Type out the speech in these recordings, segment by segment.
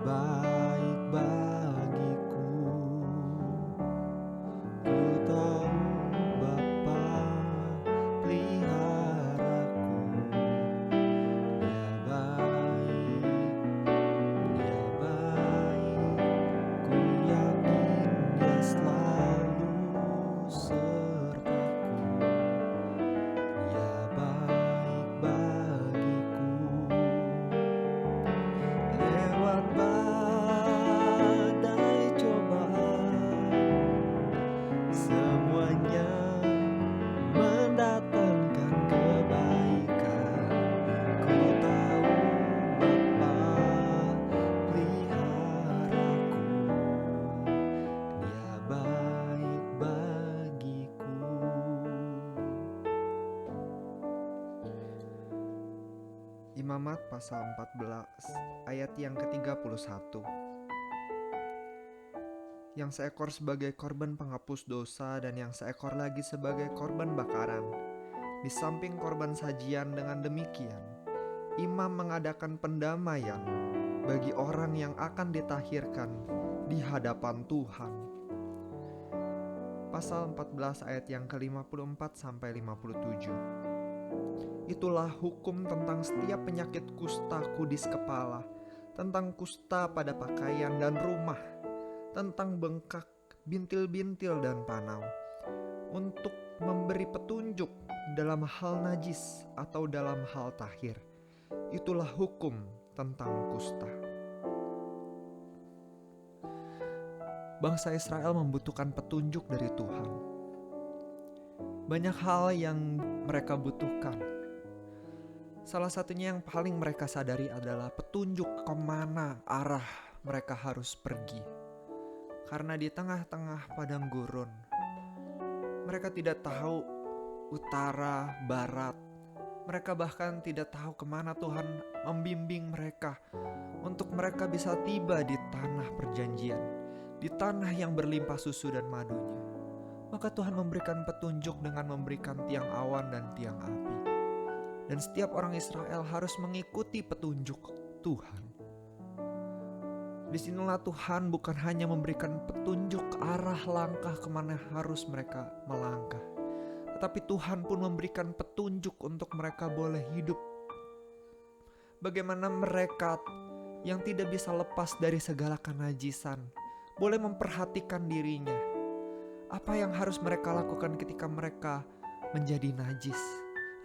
baik bagiku. Ku tahu Bapa peliharaku. Dia baik, dia baik. Ku yakin dia selalu sertaku. Dia baik bagiku. Lewat badai cobaan, semuanya mendatangkan kebaikan. Ku tahu Bapa peliharaku. Dia baik bagiku. Imamat pasal 14 ayat yang ke-31. Yang seekor sebagai korban penghapus dosa dan yang seekor lagi sebagai korban bakaran. Di samping korban sajian, dengan demikian imam mengadakan pendamaian bagi orang yang akan ditahirkan di hadapan Tuhan. Pasal 14 ayat yang ke-54 sampai 57. Itulah hukum tentang setiap penyakit kusta kudis kepala, tentang kusta pada pakaian dan rumah, tentang bengkak, bintil-bintil dan panau, untuk memberi petunjuk dalam hal najis atau dalam hal tahir. Itulah hukum tentang kusta. Bangsa Israel membutuhkan petunjuk dari Tuhan. Banyak hal yang mereka butuhkan. Salah satunya yang paling mereka sadari adalah petunjuk kemana arah mereka harus pergi. Karena di tengah-tengah padang gurun, mereka tidak tahu utara, barat. Mereka bahkan tidak tahu kemana Tuhan membimbing mereka untuk mereka bisa tiba di tanah perjanjian, di tanah yang berlimpah susu dan madunya. Maka Tuhan memberikan petunjuk dengan memberikan tiang awan dan tiang api. Dan setiap orang Israel harus mengikuti petunjuk Tuhan. Disinilah Tuhan bukan hanya memberikan petunjuk arah langkah kemana harus mereka melangkah, tetapi Tuhan pun memberikan petunjuk untuk mereka boleh hidup. Bagaimana mereka yang tidak bisa lepas dari segala kenajisan boleh memperhatikan dirinya. Apa yang harus mereka lakukan ketika mereka menjadi najis?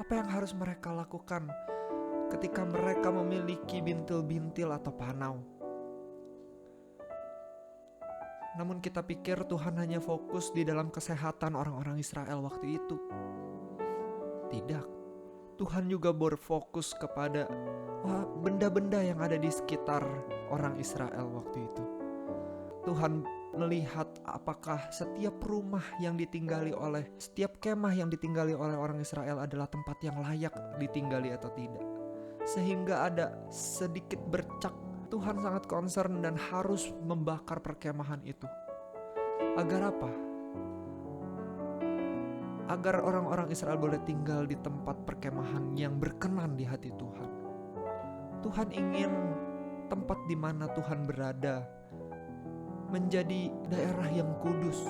Apa yang harus mereka lakukan ketika mereka memiliki bintil-bintil atau panau? Namun kita pikir Tuhan hanya fokus di dalam kesehatan orang-orang Israel waktu itu. Tidak. Tuhan juga berfokus kepada benda-benda yang ada di sekitar orang Israel waktu itu. Tuhan melihat apakah setiap rumah yang ditinggali oleh, setiap kemah yang ditinggali oleh orang Israel adalah tempat yang layak ditinggali atau tidak. Sehingga ada sedikit bercak, Tuhan sangat concern dan harus membakar perkemahan itu. Agar apa? Agar orang-orang Israel boleh tinggal di tempat perkemahan yang berkenan di hati Tuhan. Tuhan ingin tempat di mana Tuhan berada menjadi daerah yang kudus,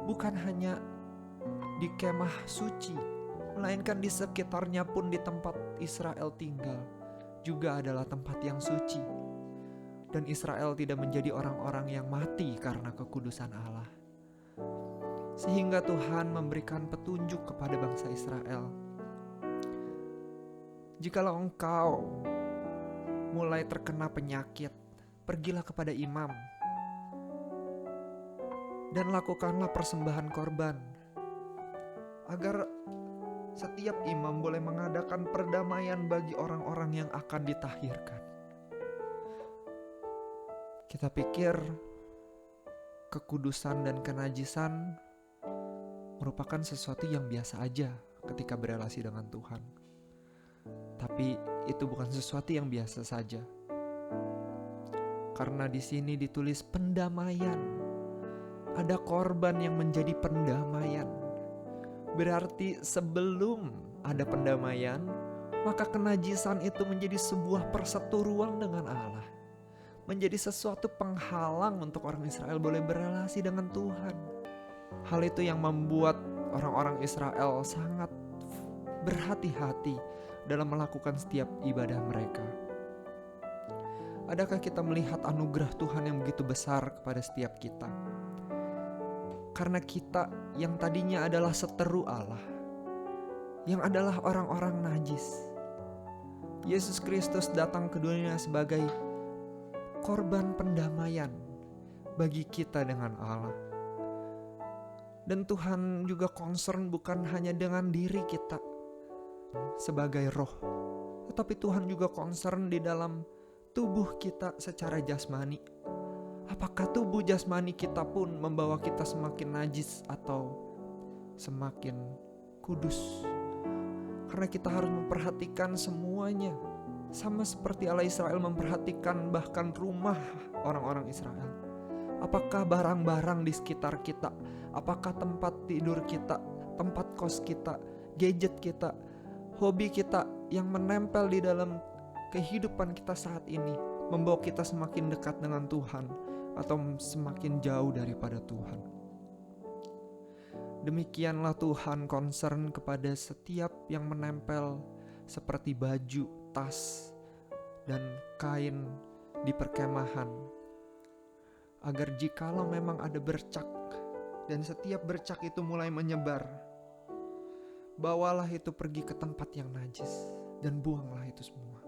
bukan hanya di kemah suci, melainkan di sekitarnya pun di tempat Israel tinggal juga adalah tempat yang suci. Dan Israel tidak menjadi orang-orang yang mati karena kekudusan Allah. Sehingga Tuhan memberikan petunjuk kepada bangsa Israel. Jikalau engkau mulai terkena penyakit, pergilah kepada imam dan lakukanlah persembahan korban, agar setiap imam boleh mengadakan perdamaian bagi orang-orang yang akan ditahirkan. Kita pikir kekudusan dan kenajisan merupakan sesuatu yang biasa aja ketika berelasi dengan Tuhan. Tapi itu bukan sesuatu yang biasa saja. Karena di sini ditulis pendamaian. Ada korban yang menjadi pendamaian. Berarti sebelum ada pendamaian, maka kenajisan itu menjadi sebuah perseteruan dengan Allah. menjadi sesuatu penghalang untuk orang Israel boleh berelasi dengan Tuhan. Hal itu yang membuat orang-orang Israel sangat berhati-hati dalam melakukan setiap ibadah mereka. Adakah kita melihat anugerah Tuhan yang begitu besar kepada setiap kita? Karena kita yang tadinya adalah seteru Allah, yang adalah orang-orang najis, Yesus Kristus datang ke dunia sebagai korban pendamaian bagi kita dengan Allah. Dan Tuhan juga concern bukan hanya dengan diri kita sebagai roh, tetapi Tuhan juga concern di dalam tubuh kita secara jasmani. Apakah tubuh jasmani kita pun membawa kita semakin najis atau semakin kudus? Karena kita harus memperhatikan semuanya, sama seperti Allah Israel memperhatikan bahkan rumah orang-orang Israel. Apakah barang-barang di sekitar kita, apakah tempat tidur kita, tempat kos kita, gadget kita, hobi kita yang menempel di dalam kehidupan kita saat ini membawa kita semakin dekat dengan Tuhan atau semakin jauh daripada Tuhan. Demikianlah Tuhan concern kepada setiap yang menempel seperti baju, tas, dan kain di perkemahan, agar jikalau memang ada bercak dan setiap bercak itu mulai menyebar, bawalah itu pergi ke tempat yang najis dan buanglah itu semua.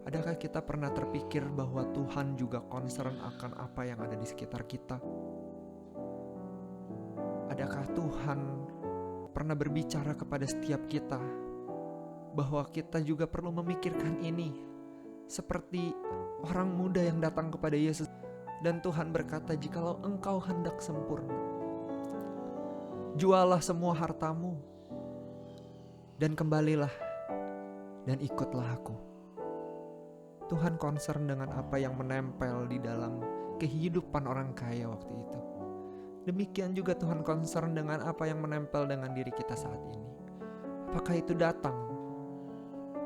Adakah kita pernah terpikir bahwa Tuhan juga concern akan apa yang ada di sekitar kita? Adakah Tuhan pernah berbicara kepada setiap kita bahwa kita juga perlu memikirkan ini, seperti orang muda yang datang kepada Yesus dan Tuhan berkata, jikalau engkau hendak sempurna, jualah semua hartamu dan kembalilah dan ikutlah aku. Tuhan concern dengan apa yang menempel di dalam kehidupan orang kaya waktu itu. Demikian juga Tuhan concern dengan apa yang menempel dengan diri kita saat ini. Apakah itu datang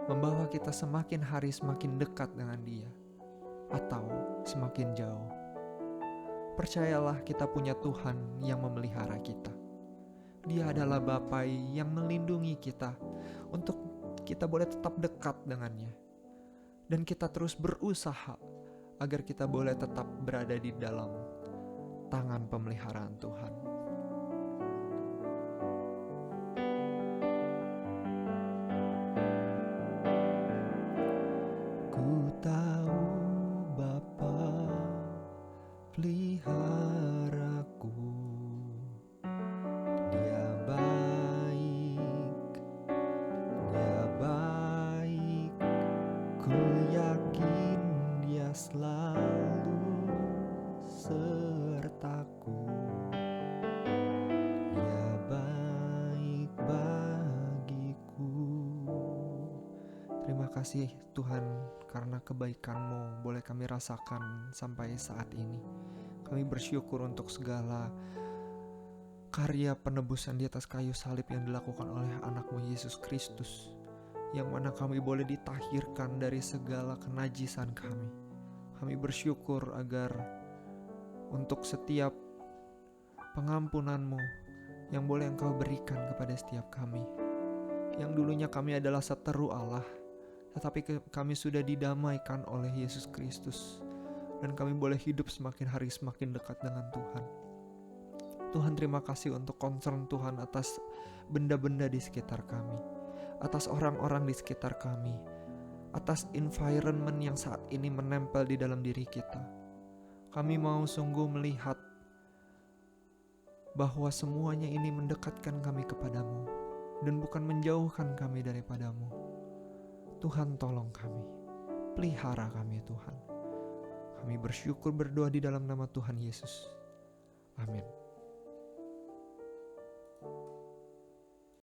membawa kita semakin hari semakin dekat dengan Dia, atau semakin jauh? Percayalah, kita punya Tuhan yang memelihara kita. Dia adalah Bapa yang melindungi kita untuk kita boleh tetap dekat dengannya. Dan kita terus berusaha agar kita boleh tetap berada di dalam tangan pemeliharaan Tuhan. Ku tahu Bapa peliharaku, Dia baik, Dia baik, ku yakin Dia selalu sertaku. Dia baik bagiku. Terima kasih Tuhan, karena kebaikan-Mu boleh kami rasakan sampai saat ini. Kami bersyukur untuk segala karya penebusan di atas kayu salib yang dilakukan oleh anak-Mu Yesus Kristus, yang mana kami boleh ditahirkan dari segala kenajisan kami. Kami bersyukur agar untuk setiap pengampunan-Mu yang boleh Engkau berikan kepada setiap kami. Yang dulunya kami adalah seteru Allah, tetapi kami sudah didamaikan oleh Yesus Kristus, dan kami boleh hidup semakin hari semakin dekat dengan Tuhan. Tuhan, terima kasih untuk concern Tuhan atas benda-benda di sekitar kami, atas orang-orang di sekitar kami, atas environment yang saat ini menempel di dalam diri kita. Kami mau sungguh melihat bahwa semuanya ini mendekatkan kami kepadamu dan bukan menjauhkan kami daripadamu. Tuhan, tolong kami, pelihara kami Tuhan. Kami bersyukur berdoa di dalam nama Tuhan Yesus. Amin.